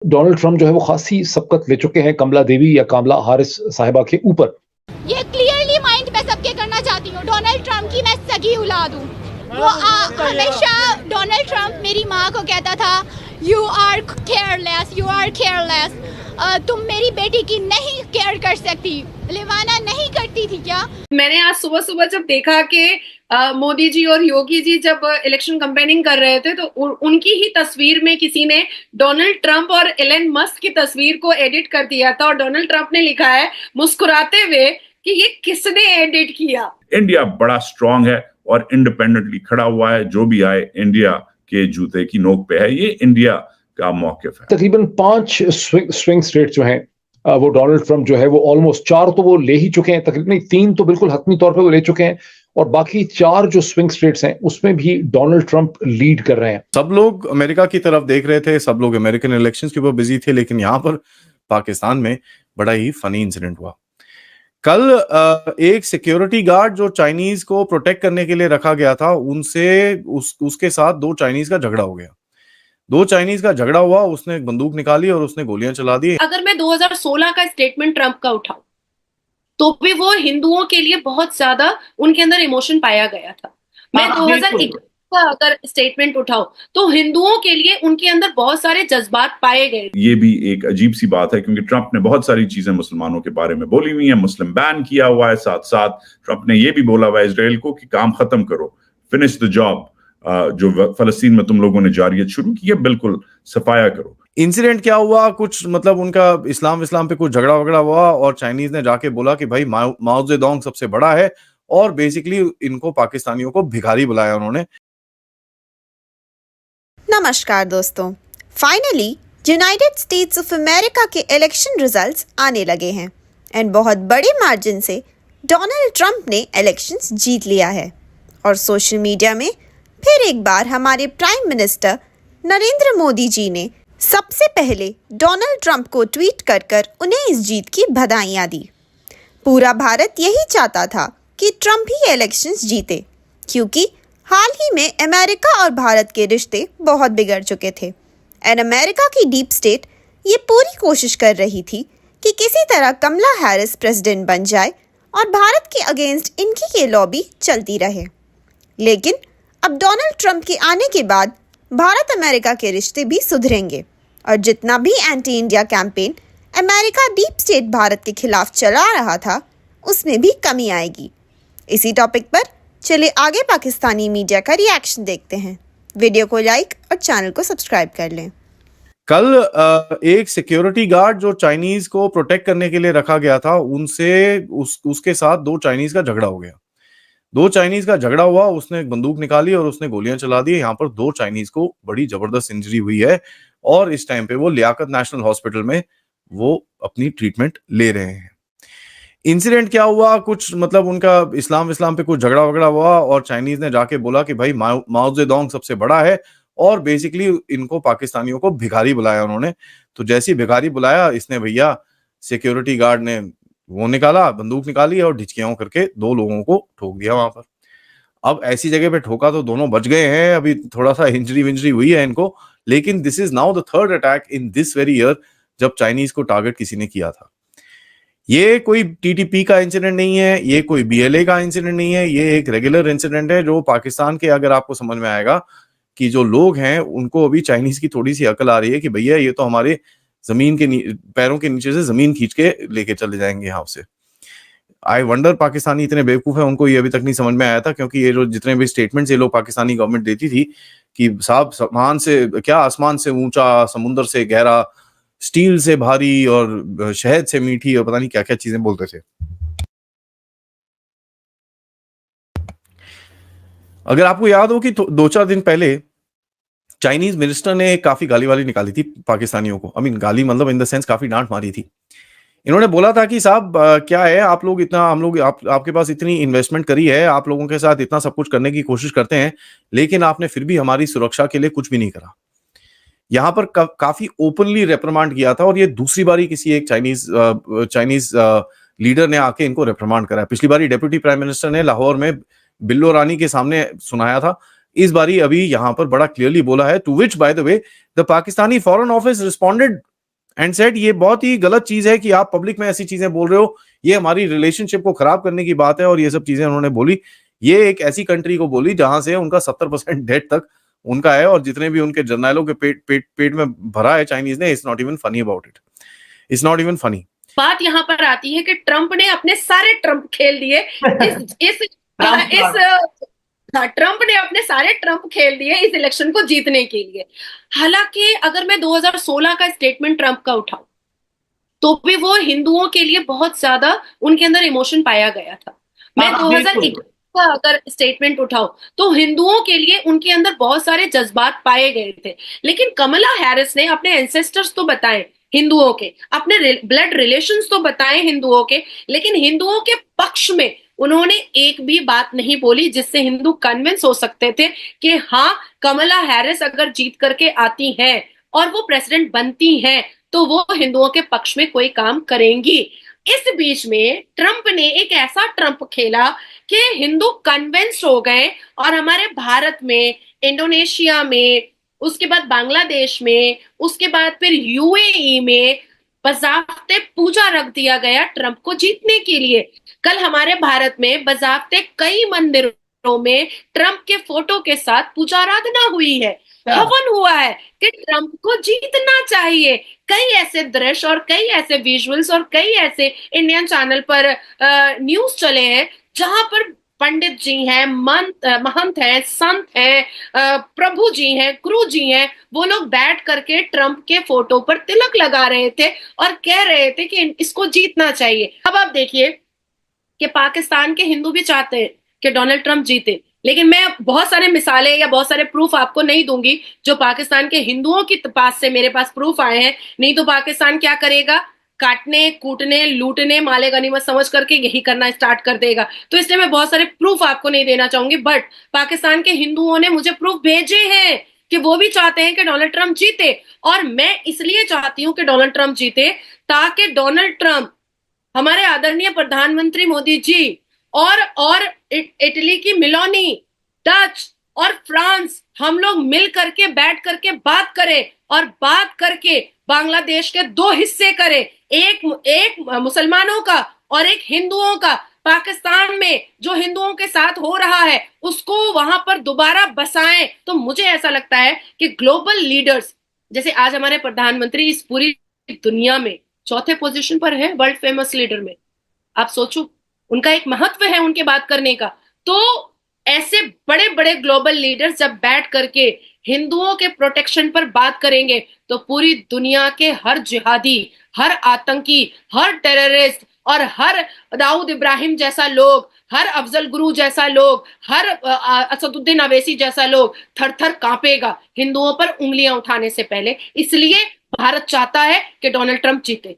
Donald Trump जो है वो खासी सबकत ले चुके हैं कमला देवी या कमला हारिस साहिबा के ऊपर। ये क्लियरली माइंड मैं सबके करना चाहती हूँ, डोनाल्ड ट्रंप की मैं सगी औलाद हूँ। वो हमेशा डोनाल्ड ट्रंप मेरी माँ को कहता था you are careless, you are careless, तुम मेरी बेटी की नहीं केयर कर सकती। लिवाना नहीं करती थी क्या? मैंने आज सुबह सुबह जब देखा कि मोदी जी और योगी जी जब इलेक्शन कैंपेनिंग कर रहे थे तो उनकी ही तस्वीर में किसी ने डोनाल्ड ट्रंप और एलन मस्क की तस्वीर को एडिट कर दिया था और डोनाल्ड ट्रंप ने लिखा है मुस्कुराते हुए कि ये किसने एडिट किया। इंडिया बड़ा स्ट्रांग है और इंडिपेंडेंटली खड़ा हुआ है, जो भी आए इंडिया के जूते की नोक पे है, ये इंडिया का मौकिफ है। तकरीबन 5 स्विंग स्टेट जो हैं वो डोनाल्ड ट्रंप जो है वो ऑलमोस्ट 4 तो वो ले ही चुके हैं, तकरीबन 3 तो बिल्कुल हतमी तौर पे वो ले चुके हैं और बाकी 4 जो स्विंग स्टेट्स हैं उसमें भी डोनाल्ड ट्रंप लीड कर रहे हैं। सब लोग अमेरिका की तरफ देख रहे थे, सब लोग अमेरिकन इलेक्शंस के ऊपर बिजी थे, लेकिन यहाँ पर पाकिस्तान में बड़ा ही फनी इंसिडेंट हुआ। कल एक सिक्योरिटी गार्ड जो चाइनीज को प्रोटेक्ट करने के लिए रखा गया था उसके साथ 2 चाइनीज का झगड़ा हो गया। 2 चाइनीज का झगड़ा हुआ, उसने एक बंदूक निकाली और उसने गोलियां चला दी। अगर मैं 2016 का स्टेटमेंट ट्रंप का उठाऊं तो भी वो हिंदुओं के लिए बहुत ज्यादा उनके अंदर इमोशन पाया गया था। मैं 2021 का अगर स्टेटमेंट उठाऊं तो हिंदुओं के लिए उनके अंदर बहुत सारे जज्बात पाए गए। ये भी एक अजीब सी बात है क्योंकि ट्रंप ने बहुत सारी चीजें मुसलमानों के बारे में बोली हुई है, मुस्लिम बैन किया हुआ है, साथ साथ ट्रंप ने ये भी बोला हुआ है इजराइल को कि काम खत्म करो, फिनिश द जॉब, जो फलस्तीन में तुम लोगों ने जारियत शुरू की है बिल्कुल सफाया करो। इंसिडेंट क्या हुआ, कुछ मतलब उनका इस्लाम पे कुछ झगड़ा वगड़ा हुआ और चाइनीज ने जाके बोला कि भाई माओ जेडोंग सबसे बड़ा है और बेसिकली इनको पाकिस्तानियों को भिखारी बुलाया उन्होंने। नमस्कार दोस्तों, finally United states of America के इलेक्शन रिजल्ट्स आने लगे हैं एंड बहुत बड़े मार्जिन से डोनाल्ड ट्रंप ने इलेक्शंस जीत लिया है और सोशल मीडिया में फिर एक बार हमारे प्राइम मिनिस्टर नरेंद्र मोदी जी ने सबसे पहले डोनाल्ड ट्रंप को ट्वीट कर उन्हें इस जीत की बधाइयाँ दी। पूरा भारत यही चाहता था कि ट्रंप ही इलेक्शंस जीते क्योंकि हाल ही में अमेरिका और भारत के रिश्ते बहुत बिगड़ चुके थे एंड अमेरिका की डीप स्टेट ये पूरी कोशिश कर रही थी कि किसी तरह कमला हैरिस प्रेसिडेंट बन जाए और भारत के अगेंस्ट इनकी ये लॉबी चलती रहे। लेकिन अब डोनाल्ड ट्रंप के आने के बाद भारत अमेरिका के रिश्ते भी सुधरेंगे और जितना भी anti India campaign America deep state Bharat के खिलाफ चला रहा था उसमें भी कमी आएगी। इसी टॉपिक पर चलिए आगे पाकिस्तानी मीडिया का रिएक्शन देखते हैं। वीडियो को लाइक और चैनल को सब्सक्राइब कर लें। कल एक सिक्योरिटी गार्ड जो चाइनीज को प्रोटेक्ट करने के लिए रखा गया था उसके साथ 2 चाइनीज का झगड़ा हो गया। 2 चाइनीज का झगड़ा हुआ, उसने एक बंदूक निकाली और उसने गोलियां चला दी। यहाँ पर 2 चाइनीज को बड़ी जबरदस्त इंजरी हुई है और इस टाइम पे वो लियाकत नेशनल हॉस्पिटल में वो अपनी ट्रीटमेंट ले रहे हैं। इंसिडेंट क्या हुआ, कुछ मतलब उनका इस्लाम पे कुछ झगड़ा वगड़ा हुआ और चाइनीज ने जाके बोला कि भाई माओ जेडोंग सबसे बड़ा है और बेसिकली इनको पाकिस्तानियों को भिखारी बुलाया उन्होंने। तो जैसे ही भिखारी बुलाया, इसने भैया सिक्योरिटी गार्ड ने वो निकाला, बंदूक निकाली और ढिचकियां करके 2 लोगों को ठोक दिया वहां पर। अब ऐसी जगह पे ठोका तो दोनों बच गए हैं, अभी थोड़ा सा इंजरी हुई है इनको, लेकिन this is now the 3rd attack in this very year जब चाइनीज को टारगेट किसी ने किया था। ये कोई टीटीपी का इंसिडेंट नहीं है, ये कोई बीएलए का इंसिडेंट नहीं है, ये एक रेगुलर इंसिडेंट है जो पाकिस्तान के, अगर आपको समझ में आएगा कि जो लोग हैं उनको अभी चाइनीज की थोड़ी सी अकल आ रही है कि भैया ये तो हमारे जमीन के पैरों के नीचे से जमीन खींच के लेके चले जाएंगे यहाँ से। आई वंडर पाकिस्तानी इतने बेवकूफ है, उनको ये अभी तक नहीं समझ में आया था, क्योंकि ये जो जितने भी स्टेटमेंट्स ये लोग पाकिस्तानी गवर्नमेंट देती थी कि साहब आसमान से ऊंचा, समुद्र से गहरा, स्टील से भारी और शहद से मीठी और पता नहीं क्या क्या चीजें बोलते थे। अगर आपको याद हो कि 2-4 दिन पहले चाइनीज मिनिस्टर ने काफी गाली वाली निकाली थी पाकिस्तानियों को। आई मीन गाली मतलब इन द सेंस काफी डांट मारी थी। इन्होंने बोला था कि साहब क्या है, आप लोग इतना, आपके पास इतनी इन्वेस्टमेंट करी है, आप लोगों के साथ इतना सब कुछ करने की कोशिश करते हैं, लेकिन आपने फिर भी हमारी सुरक्षा के लिए कुछ भी नहीं करा। यहाँ पर काफी ओपनली रेप्रिमांड किया था और ये दूसरी बारी किसी एक चाइनीज लीडर ने आके इनको रेप्रिमांड करा है। पिछली बारी डेप्यूटी प्राइम मिनिस्टर ने लाहौर में बिल्लो रानी के सामने सुनाया था, इस बारी अभी यहाँ पर बड़ा क्लियरली बोला है, to which by the way the Pakistani foreign office responded and said ये बहुत ही गलत चीज है कि आप पब्लिक में ऐसी चीजें बोल रहे हो, ये हमारी रिलेशनशिप को खराब करने की बात है, और ये सब चीजें उन्होंने बोली। ये एक ऐसी कंट्री को बोली जहां से उनका 70% डेट तक उनका है, और जितने भी उनके जर्नैलों के पेट में भरा है चाइनीज ने, it's not even funny about it, it's not even funny. बात यहाँ पर आती है कि ट्रंप ने अपने सारे ट्रंप खेल दिए ट्रंप ने अपने सारे ट्रंप खेल दिए इस इलेक्शन को जीतने के लिए। हालांकि अगर मैं 2016 का स्टेटमेंट ट्रंप का उठाऊं तो भी वो हिंदुओं के लिए बहुत ज्यादा उनके अंदर इमोशन पाया गया था। मैं 2021 का अगर स्टेटमेंट उठाऊं तो हिंदुओं के लिए उनके अंदर बहुत सारे जज्बात पाए गए थे। लेकिन कमला हैरिस ने अपने एंसेस्टर्स तो बताए हिंदुओं के, अपने ब्लड रिलेशंस तो बताए हिंदुओं के, लेकिन हिंदुओं के पक्ष में उन्होंने एक भी बात नहीं बोली जिससे हिंदू कन्विंस हो सकते थे कि हाँ, कमला हैरिस अगर जीत करके आती हैं और वो प्रेसिडेंट बनती हैं तो वो हिंदुओं के पक्ष में कोई काम करेंगी। इस बीच में ट्रंप ने एक ऐसा ट्रंप खेला कि हिंदू कन्विंस हो गए, और हमारे भारत में, इंडोनेशिया में, उसके बाद बांग्लादेश में, उसके बाद फिर यूएई में बजाफ्ते पूजा रख दिया गया ट्रंप को जीतने के लिए। कल हमारे भारत में बजाफ्ते कई मंदिरों में ट्रंप के फोटो के साथ पूजा आराधना हुई है, हवन हुआ है कि ट्रंप को जीतना चाहिए। कई ऐसे दृश्य और कई ऐसे विजुअल्स और कई ऐसे इंडियन चैनल पर न्यूज चले हैं जहां पर पंडित जी हैं, महंत हैं, संत हैं, प्रभु जी हैं, गुरु जी हैं, वो लोग बैठ करके ट्रंप के फोटो पर तिलक लगा रहे थे और कह रहे थे कि इसको जीतना चाहिए। अब आप देखिए कि पाकिस्तान के हिंदू भी चाहते हैं कि डोनाल्ड ट्रंप जीते, लेकिन मैं बहुत सारे मिसालें या बहुत सारे प्रूफ आपको नहीं दूंगी जो पाकिस्तान के हिंदुओं के पास से मेरे पास प्रूफ आए हैं। नहीं तो पाकिस्तान क्या करेगा, काटने, कूटने, लूटने, माले गनीमत समझ करके यही करना स्टार्ट कर देगा। तो इसलिए मैं बहुत सारे प्रूफ आपको नहीं देना चाहूंगी, बट पाकिस्तान के हिंदुओं ने मुझे प्रूफ भेजे हैं कि वो भी चाहते हैं कि डोनाल्ड ट्रंप जीते, और मैं इसलिए चाहती हूं कि डोनाल्ड ट्रंप जीते ताकि डोनाल्ड ट्रंप, हमारे आदरणीय प्रधानमंत्री मोदी जी और इटली की मेलोनी, डच और फ्रांस, हम लोग मिल करके बैठ करके बात करें, और बात करके बांग्लादेश के दो हिस्से करें, एक मुसलमानों का और एक हिंदुओं का। पाकिस्तान में जो हिंदुओं के साथ हो रहा है उसको वहां पर दोबारा बसाएं। तो मुझे ऐसा लगता है कि ग्लोबल लीडर्स, जैसे आज हमारे प्रधानमंत्री इस पूरी दुनिया में चौथे पोजीशन पर है वर्ल्ड फेमस लीडर में, आप सोचो उनका एक महत्व है उनके बात करने का। तो ऐसे बड़े बड़े ग्लोबल लीडर्स जब बैठ करके हिंदुओं के प्रोटेक्शन पर बात करेंगे तो पूरी दुनिया के हर जिहादी, हर आतंकी, हर टेररिस्ट और हर दाऊद इब्राहिम जैसा लोग, हर अफजल गुरु जैसा लोग, हर असदुद्दीन अवैसी जैसा लोग थर थर कांपेगा हिंदुओं पर उंगलियां उठाने से पहले। इसलिए भारत चाहता है कि डोनाल्ड ट्रंप जीते।